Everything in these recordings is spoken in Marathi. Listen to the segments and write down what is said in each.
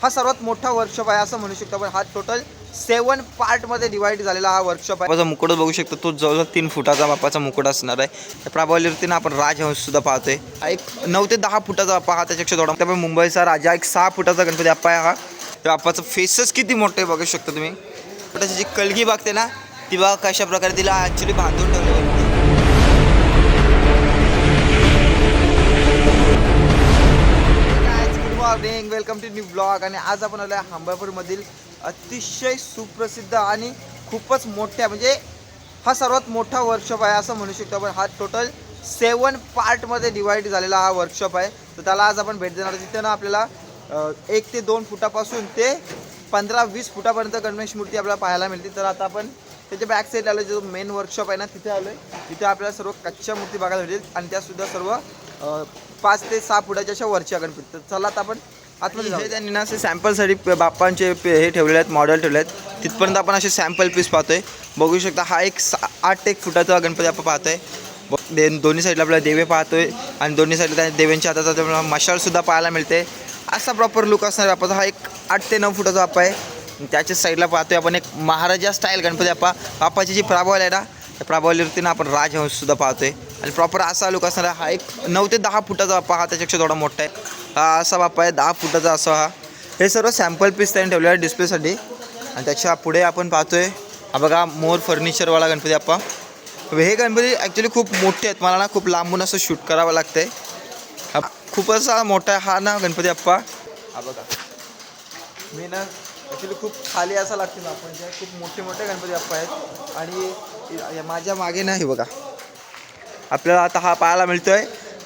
हा सर्वात मोठा वर्कशॉप आहे असं म्हणू शकतो आपण। हा टोटल 7 पार्टमध्ये डिवाइड झालेला हा वर्कशॉप आहे। बाप्पाचा मुकुट बघू शकतो, तो जवळजवळ 3 फुटाचा बाप्पाचा मुकुट असणार आहे। त्या प्रभावलीवरती ना आपण राजहंस सुद्धा पाहतोय। हा एक 9 ते 10 फुटाचा बाप्पा, हा त्याच्यापेक्षा थोडा त्यामुळे मुंबईचा राजा एक 6 फुटाचा गणपती बाप्पा आहे हा। त्या बाप्पाचं फेसच किती मोठे बघू शकता तुम्ही। त्याची जी कलगी बघते ना ती बघा कशा प्रकारे तिला ॲक्च्युली बांधून ठेवलं। Good morning, welcome to new blog. आणि आज आपण आलो आहे हंबापूरमधील अतिशय सुप्रसिद्ध आणि खूपच मोठ्या म्हणजे हा सर्वात मोठा वर्कशॉप आहे असं म्हणू शकतो आपण। हा टोटल 7 पार्टमध्ये डिवाइड झालेला हा वर्कशॉप आहे। तर त्याला आज आपण भेट देणार। तिथे ना आपल्याला 1 ते 2 फुटापासून ते 15-20 फुटापर्यंत गणेश मूर्ती आपल्याला पाहायला मिळते। तर आता आपण त्याच्या बॅक साईडला आलो, जो मेन वर्कशॉप आहे ना तिथे आलो आहे। तिथे आपल्याला सर्व कच्च्या मूर्ती बघायला भेटेल आणि त्यासुद्धा सर्व 5 ते 6 फुटाच्या अशा वरच्या गणपती। तर चला आता आपण आतमध्ये जाऊ। त्यांनी ना असे सॅम्पलसाठी बाप्पांचे हे ठेवलेले आहेत, मॉडेल ठेवले आहेत। तिथपर्यंत आपण असे सॅम्पल पीस पाहतोय, बघू शकता। हा एक 8 फुटाचा गणपती आपण पाहतोय। दोन्ही साईडला आपल्याला देवे पाहतोय आणि दोन्ही साईडला देवांच्या हातात आपल्याला मशालसुद्धा पाहायला मिळते। असा प्रॉपर लुक असणार बाप्पाचा। हा एक 8 ते 9 फुटाचा बाप्पा आहे। त्याच्याच साईडला पाहतोय आपण एक महाराजा स्टाईल गणपती बाप्पा। बाप्पाची जी प्रभावली आहे ना त्या प्रभावलीवरती ना आपण राजहंससुद्धा पाहतोय आणि प्रॉपर असा लुक असणार आहे। हा एक 9 ते 10 फुटाचा बाप्पा, हा त्याच्यापेक्षा थोडा मोठा आहे। हा असा बाप्पा आहे 10 फुटाचा असा हा। हे सर्व सॅम्पल पीस त्यांनी ठेवले आहे डिस्प्लेसाठी। आणि त्याच्या पुढे आपण पाहतोय हा बघा मोर फर्निचरवाला गणपती बाप्पा। हे गणपती ॲक्च्युली खूप मोठे आहेत, मला ना खूप लांबून असं शूट करावं लागतंय। हा खूप असा मोठा आहे हा ना गणपती बाप्पा। हा बघा मी ना ॲक्च्युली खूप खाली असा लागते ना आपण, खूप मोठे मोठे गणपती बाप्पा आहेत। आणि माझ्या मागे नाही बघा आपल्याला आता हा पाहायला मिळतोय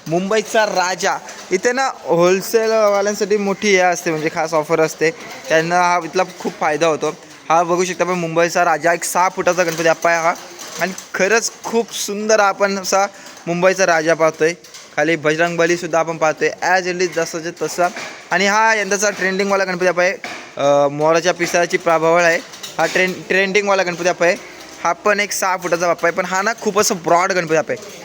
मुंबईचा राजा। इथे ना होलसेलवाल्यांसाठी मोठी हे असते, म्हणजे खास ऑफर असते, त्यांना हा इथला खूप फायदा होतो। हा बघू शकता आपण मुंबईचा राजा एक 6 फुटाचा गणपती बाप्पा आहे हा। आणि खरंच खूप सुंदर आपण असा मुंबईचा राजा पाहतोय। खाली बजरंगबलीसुद्धा आपण पाहतोय ॲज इट इज जसंचे तसं। आणि हा यंदाचा ट्रेंडिंगवाला गणपती बाप्पा आहे, मोराच्या पिसाची प्रभावळ आहे हा। ट्रेंडिंगवाला गणपती बाप्पा आहे हा। पण एक 6 फुटाचा बाप्पा आहे, पण हा ना खूप असं ब्रॉड गणपती बाप्पा आहे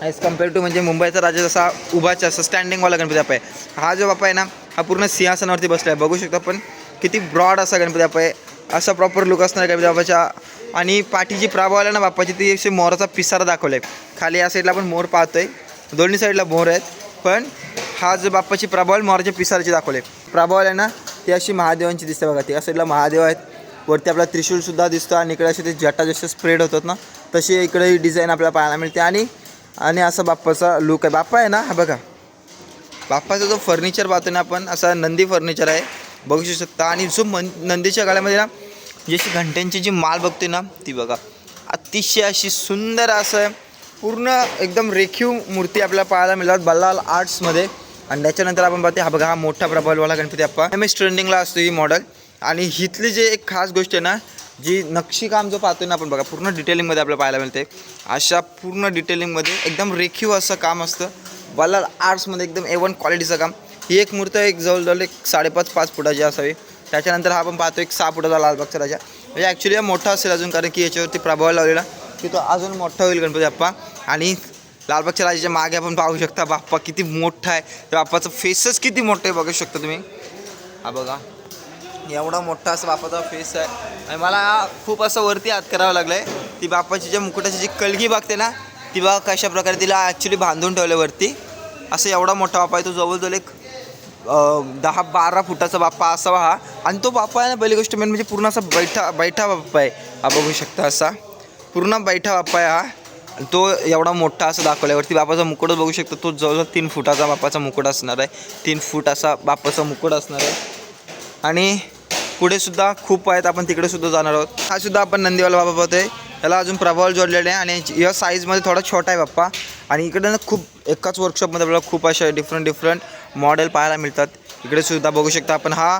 ॲज कम्पेअर टू म्हणजे मुंबईचा राजा जसा उभाचा असं स्टँडिंगवाला गणपती बाप्पा आहे। हा जो बाप्पा आहे ना हा पूर्ण सिंहासनावरती बसला आहे, बघू शकता पण किती ब्रॉड असा गणपती बाप्पा आहे। असा प्रॉपर लुक असणार गणपती बाप्पाच्या। आणि पाठीची प्रभावळ आहे ना बाप्पाची ती अशी मोराचा पिसारा दाखवला आहे। खाली या साईडला आपण मोर पाहतोय, दोन्ही साईडला मोर आहेत, पण हा जो बाप्पाची प्रभावळ मोराच्या पिसाराची दाखवले। प्रभावळ आहे ना ती अशी महादेवांची दिसते बघा। त्या साईडला महादेव आहेत, वरती आपला त्रिशूलसुद्धा दिसतं आणि इकडे असे ते जटा जसे स्प्रेड होतात ना तशी इकडे ही डिझाईन आपल्याला पाहायला मिळते। आणि असा बाप्पाचा लुक आहे। बाप्पा आहे ना हा बघा, बाप्पाचा जो फर्निचर पाहतो ना आपण असा नंदी फर्निचर आहे, बघू शकता। आणि जो नंदीच्या गळ्यामध्ये ना जशी घंट्यांची जी माळ बघते ना ती बघा, अतिशय अशी सुंदर असं पूर्ण एकदम रेखीव मूर्ती आपल्याला पाहायला मिळतात बल्लाल आर्ट्समध्ये। आणि त्याच्यानंतर आपण पाहते हा बघा हा मोठा प्रभाववाला गणपती बाप्पा MS ट्रेंडिंगला असतो ही मॉडेल। आणि हिथली जे एक खास गोष्ट आहे ना, जी नक्षीकाम जो पाहतोय ना आपण बघा पूर्ण डिटेलिंगमध्ये आपल्याला पाहायला मिळते। अशा पूर्ण डिटेलिंगमध्ये एकदम रेखीव असं काम असतं बल्लाल आर्ट्समध्ये, एकदम A1 क्वालिटीचं काम। ही एक मूर्ती एक जवळजवळ एक 5.5 फुटाची असावी। त्याच्यानंतर हा आपण पाहतो एक 6 फुटाचा लालबागचा राजा, म्हणजे ॲक्च्युली हा मोठा असेल अजून, कारण की याच्यावरती प्रभाव लावलेला की तो अजून मोठा होईल गणपती बाप्पा। आणि लालबागच्या राजाच्या मागे आपण पाहू शकता बाप्पा किती मोठा आहे, त्या बाप्पाचं फेसच किती मोठं आहे बघू शकता तुम्ही। हा बघा एवढा मोठा असं बाप्पाचा फेस आहे। आणि मला खूप असं वरती हात करावं लागलं आहे, ती बाप्पाची ज्या मुकुटाची जी कलगी बघते ना ती बघा कशा प्रकारे तिला ॲक्च्युली बांधून ठेवलं वरती। असं एवढा मोठा बाप्पा आहे, तो जवळजवळ एक 10-12 फुटाचा बाप्पा असावा हा। आणि तो बाप्पा आहे ना पहिली गोष्ट मेन म्हणजे पूर्ण असा बैठा बाप्पा आहे हा, बघू शकता असा पूर्ण बैठा बाप्पा आहे हा। तो एवढा मोठा असं दाखवल्यावरती बाप्पाचा मुकुट बघू शकता, तो जवळजवळ 3 फुटाचा बाप्पाचा मुकुट असणार आहे। 3 फूट असा बाप्पाचा मुकुट असणार आहे। आणि पुढे सुद्धा खूप आहेत, आपण तिकडे सुद्धा जाणार आहोत। हा सुद्धा आपण नंदीवाला बाप्पा पाहतोय, त्याला अजून प्रभावळ जोडलेले आहे आणि या साईजमध्ये थोडा छोटा आहे बाप्पा। आणि इकडे ना खूप एकाच वर्कशॉपमध्ये आपल्याला खूप अशा डिफरंट मॉडेल पाहायला मिळतात। इकडे सुद्धा बघू शकता आपण हा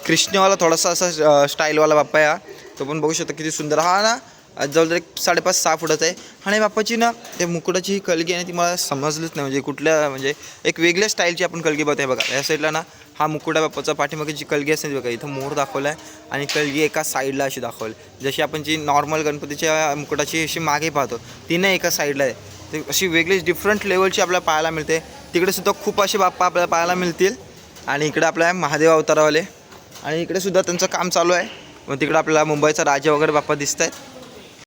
कृष्णवाला थोडासा असा स्टाईलवाला बाप्पा आहे हा, तो पण बघू शकता किती सुंदर। हा ना जवळजवळ एक 5.5-6 फुटाचा आहे। आणि बाप्पाची ना त्या मुकुटाची ही कलगी आहे ती मला समजलीच नाही, म्हणजे कुठल्या म्हणजे एक वेगळ्या स्टाईलची आपण कलगी बघते बघा। या साईडला ना हा मुकुटा बाप्पाचा, पाठीमागे जी कलगी असते ती बघा, इथं मोर दाखवला आहे आणि कलगी एका साईडला अशी दाखवली, जशी आपण जी नॉर्मल गणपतीच्या मुकुटाची अशी मागे पाहतो ती नाही एका साईडला आहे, ते अशी वेगळीच डिफरंट लेवलची आपल्याला पाहायला मिळते। तिकडे सुद्धा खूप असे बाप्पा आपल्याला पाहायला मिळतील आणि इकडे आपला महादेव अवतारावाले आणि इकडे सुद्धा त्यांचं काम चालू आहे. मग तिकडे आपल्याला मुंबईचा राजा वगैरे बाप्पा दिसत आहेत.